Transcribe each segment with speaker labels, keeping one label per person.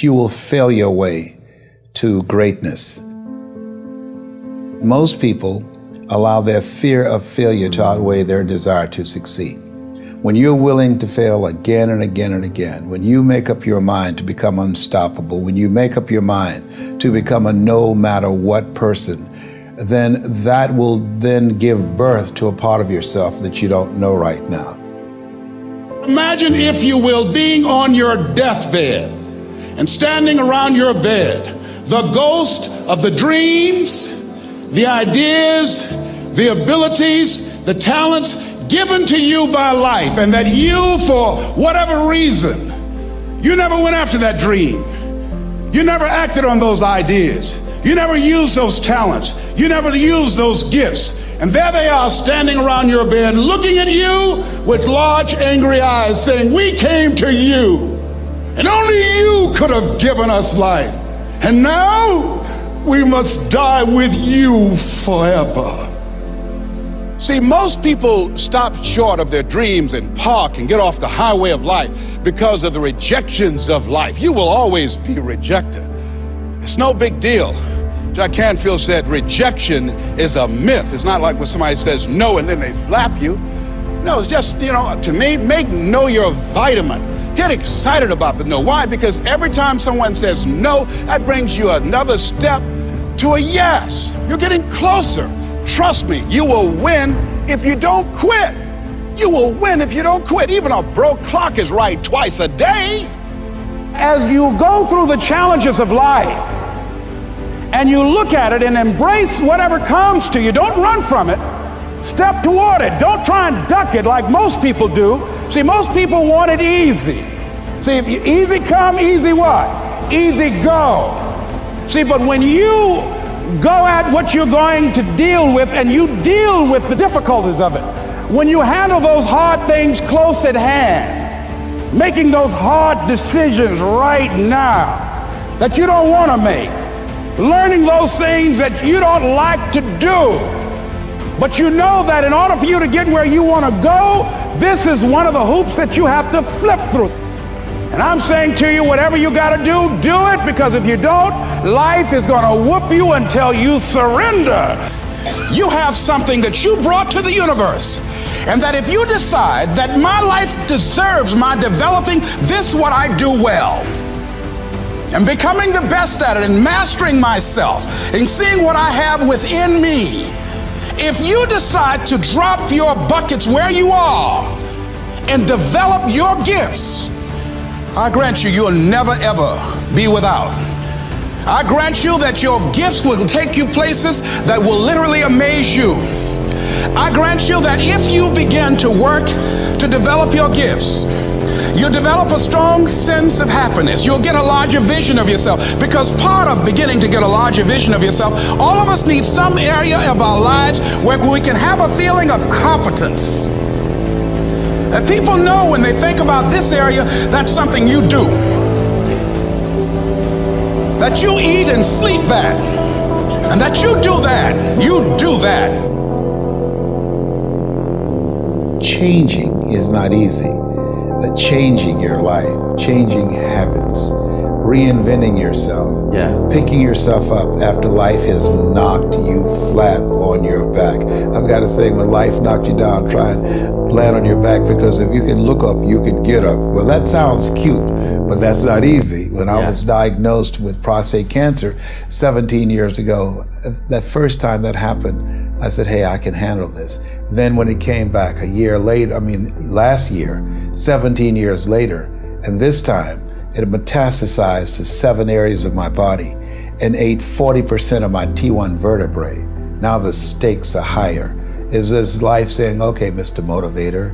Speaker 1: You will fail your way to greatness. Most people allow their fear of failure to outweigh their desire to succeed. When you're willing to fail again and again and again, when you make up your mind to become unstoppable, when you make up your mind to become a no matter what person, then that will then give birth to a part of yourself that you don't know right now.
Speaker 2: Imagine, if you will, being on your deathbed and standing around your bed, the ghost of the dreams, the ideas, the abilities, the talents given to you by life, and that you, for whatever reason, you never went after that dream. You never acted on those ideas. You never used those talents. You never used those gifts. And there they are standing around your bed looking at you with large angry eyes saying, "We came to you, and only you could have given us life. And now we must die with you forever." See, most people stop short of their dreams and park and get off the highway of life because of the rejections of life. You will always be rejected. It's no big deal. Jack Canfield said rejection is a myth. It's not like when somebody says no and then they slap you. No, it's just, to me, make no your vitamin. Get excited about the no. Why? Because every time someone says no, that brings you another step to a yes. You're getting closer. Trust me, you will win if you don't quit. You will win if you don't quit. Even a broke clock is right twice a day.
Speaker 3: As you go through the challenges of life and you look at it and embrace whatever comes to you, don't run from it. Step toward it. Don't try and duck it like most people do. See, most people want it easy. See, if easy come, easy what? Easy go. See, but when you go at what you're going to deal with and you deal with the difficulties of it, when you handle those hard things close at hand, making those hard decisions right now that you don't want to make, learning those things that you don't like to do, but you know that in order for you to get where you want to go, this is one of the hoops that you have to flip through. And I'm saying to you, whatever you got to do it, because if you don't, life is going to whoop you until you surrender. You have something that you brought to the universe, and that if you decide that my life deserves my developing this what I do well, and becoming the best at it, and mastering myself, and seeing what I have within me, if you decide to drop your buckets where you are and develop your gifts, I grant you, you'll never ever be without. I grant you that your gifts will take you places that will literally amaze you. I grant you that if you begin to work to develop your gifts, you'll develop a strong sense of happiness. You'll get a larger vision of yourself, because part of beginning to get a larger vision of yourself, all of us need some area of our lives where we can have a feeling of competence. That people know when they think about this area, that's something you do. That you eat and sleep that. And that you do that. You do that.
Speaker 1: Changing is not easy. That changing your life, changing habits, reinventing yourself, picking yourself up after life has knocked you flat on your back. I've got to say, when life knocked you down, try and land on your back, because if you can look up, you can get up. Well, that sounds cute, but that's not easy. When I was diagnosed with prostate cancer 17 years ago, that first time that happened, I said, hey, I can handle this. Then when it came back a year later, last year, 17 years later, and this time it metastasized to 7 areas of my body and ate 40% of my T1 vertebrae. Now the stakes are higher. It's this life saying, okay, Mr. Motivator,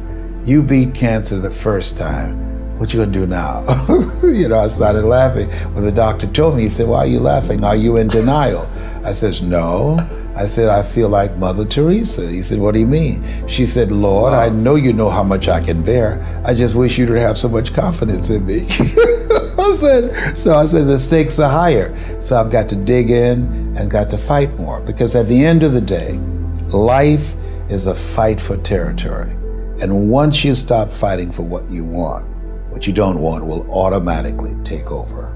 Speaker 1: you beat cancer the first time. What you gonna do now? I started laughing. When the doctor told me, he said, why are you laughing? Are you in denial? I said, no. I said, I feel like Mother Teresa. He said, what do you mean? She said, Lord, I know you know how much I can bear. I just wish you to have so much confidence in me. I said, the stakes are higher. So I've got to dig in and got to fight more, because at the end of the day, life is a fight for territory. And once you stop fighting for what you want, what you don't want will automatically take over.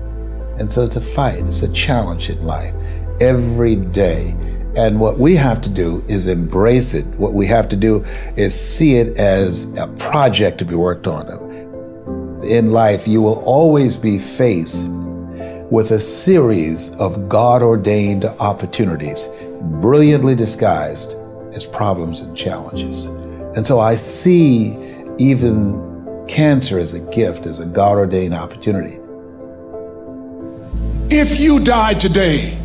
Speaker 1: And so it's a fight, it's a challenge in life every day. And what we have to do is embrace it. What we have to do is see it as a project to be worked on. In life, you will always be faced with a series of God-ordained opportunities, brilliantly disguised as problems and challenges. And so I see even cancer as a gift, as a God-ordained opportunity.
Speaker 2: If you died today,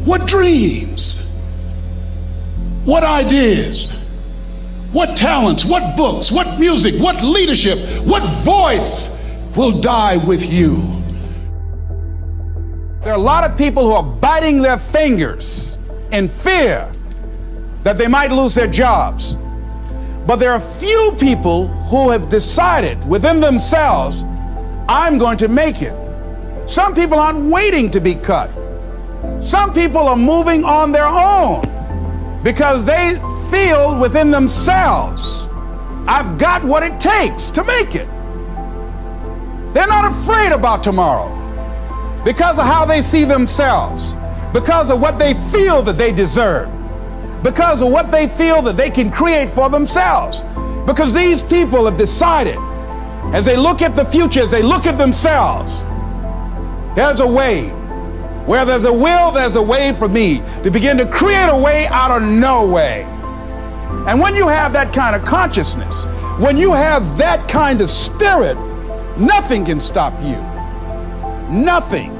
Speaker 2: what dreams, what ideas, what talents, what books, what music, what leadership, what voice will die with you?
Speaker 3: There are a lot of people who are biting their fingers in fear that they might lose their jobs. But there are few people who have decided within themselves, I'm going to make it. Some people aren't waiting to be cut. Some people are moving on their own because they feel within themselves, I've got what it takes to make it. They're not afraid about tomorrow because of how they see themselves, because of what they feel that they deserve, because of what they feel that they can create for themselves. Because these people have decided, as they look at the future, as they look at themselves, there's a way. Where there's a will, there's a way for me to begin to create a way out of no way. And when you have that kind of consciousness, when you have that kind of spirit, nothing can stop you. Nothing.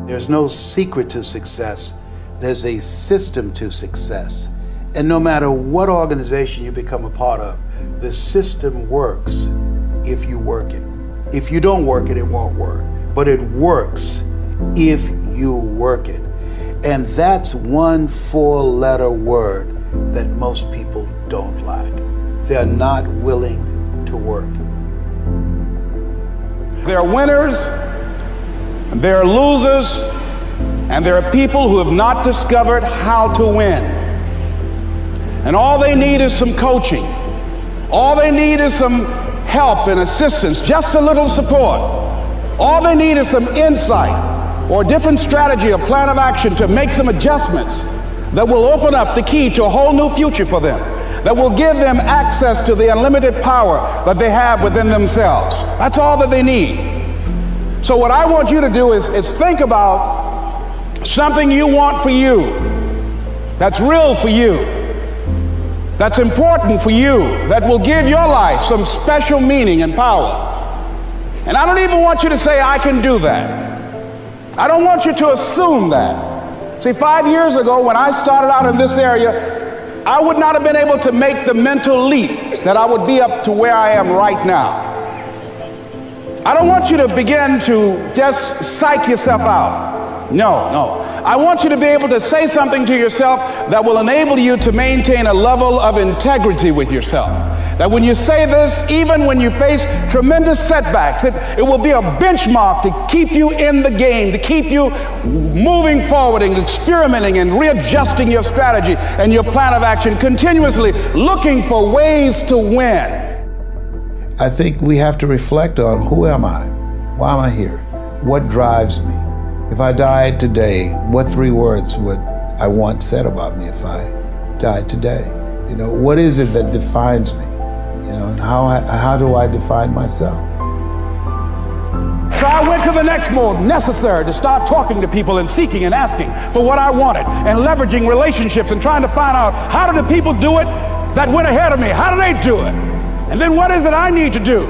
Speaker 1: There's no secret to success. There's a system to success. And no matter what organization you become a part of, the system works if you work it. If you don't work it, it won't work. But it works if you work it. And that's one 4-letter word that most people don't like. They're not willing to work.
Speaker 3: There are winners, and there are losers, and there are people who have not discovered how to win. And all they need is some coaching. All they need is some help and assistance, just a little support. All they need is some insight or a different strategy, a plan of action to make some adjustments that will open up the key to a whole new future for them, that will give them access to the unlimited power that they have within themselves. That's all that they need. So what I want you to do is think about something you want for you, that's real for you, that's important for you, that will give your life some special meaning and power. And I don't even want you to say, I can do that. I don't want you to assume that. See, 5 years ago when I started out in this area, I would not have been able to make the mental leap that I would be up to where I am right now. I don't want you to begin to just psych yourself out. No. I want you to be able to say something to yourself that will enable you to maintain a level of integrity with yourself. That when you say this, even when you face tremendous setbacks, it will be a benchmark to keep you in the game, to keep you moving forward and experimenting and readjusting your strategy and your plan of action, continuously looking for ways to win.
Speaker 1: I think we have to reflect on, who am I? Why am I here? What drives me? If I died today, what 3 words would I want said about me if I died today? You know, what is it that defines me? You know, and how do I define myself?
Speaker 3: So I went to the next mode necessary to start talking to people and seeking and asking for what I wanted and leveraging relationships and trying to find out, how do the people do it that went ahead of me? How do they do it? And then what is it I need to do?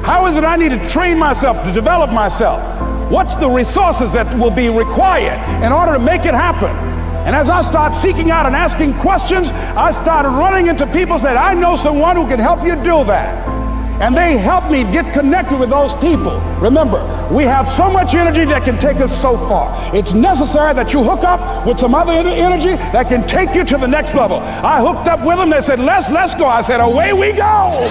Speaker 3: How is it I need to train myself, to develop myself? What's the resources that will be required in order to make it happen? And as I start seeking out and asking questions, I started running into people who said, I know someone who can help you do that. And they helped me get connected with those people. Remember, we have so much energy that can take us so far. It's necessary that you hook up with some other energy that can take you to the next level. I hooked up with them. They said, let's go. I said, away we go.